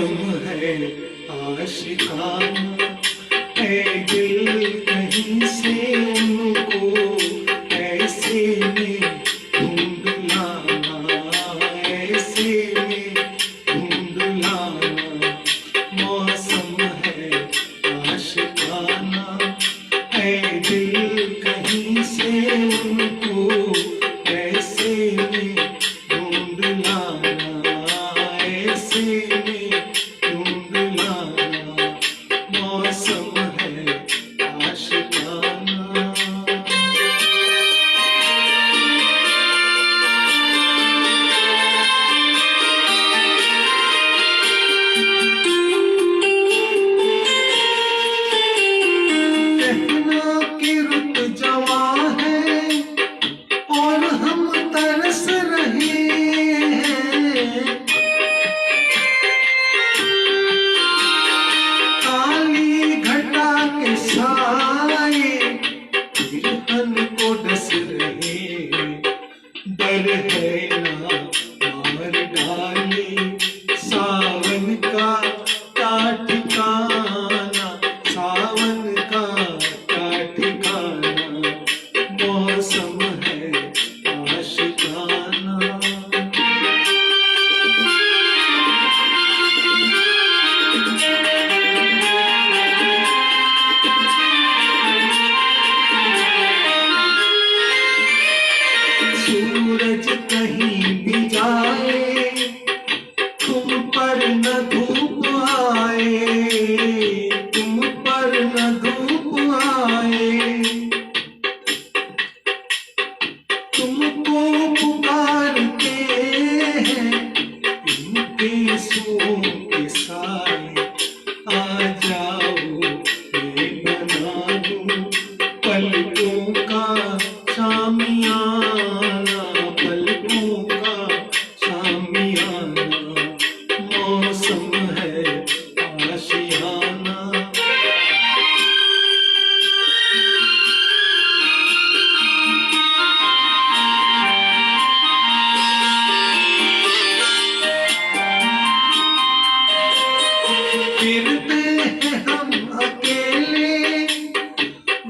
मौसम है आशिकाना, है दिल कहीं से उनको ऐसे में ढूंढ लाना, ऐसे में ढूंढ लाना। मौसम है आशिकाना, है दिल कहीं से उनको ऐसे में ढूंढ लाना, ऐसे में ढूंढ लाना। मौसम है आशिकाना। कहना कि रुत जवां है और हम तरस रहे हैं, काली घटा के साए बिरहन को डस रहे हैं। डर है ना मार डाले सावन का क्या ठिकाना, सावन का क्या ठिकाना। मौसम है आशिकाना। सूरज कहीं भी जाए तुम पर न धूप आए, तुम पर न धूप आए। तुमको पुकारते हैं इनके सूं के साए। आ जाओ मैं बना दूं पलकों का शामियाना, पलकों का शामियाना। मौसम है आशियाना। फिरते हैं हम अकेले,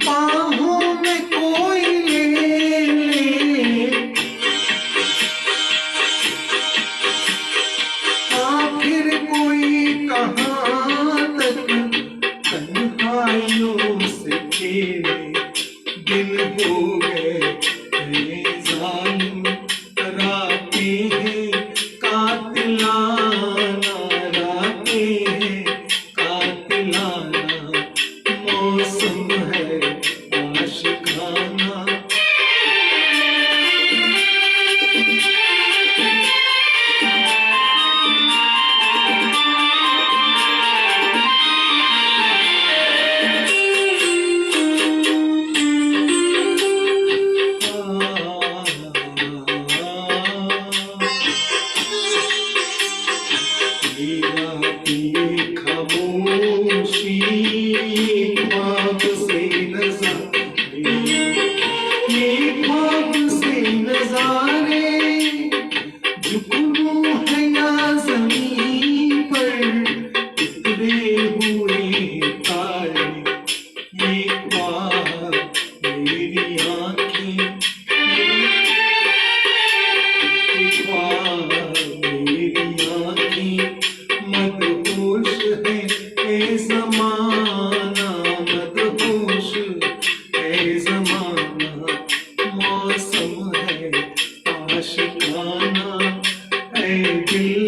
बाहों में कोई ले ले। आखिर कोई कहाँ तक तन्हाइयों से खेले। दिन हो गए हैं जालिम, रातें हैं कातिलाना, रातें हैं कातिलाना। मौसम है आशिकाना। खामोशी ख्वाब से नजारे, ये ख्वाब से नजारे। जुगनू है या ज़मीं पर उतरे हुए तारे। ये ख्वाब मेरी आँखें, ये ख्वाब मेरी आँखें। मदहोश है ए ज़माना, मदहोश है ज़माना। मौसम है आशिकाना, ऐ दिल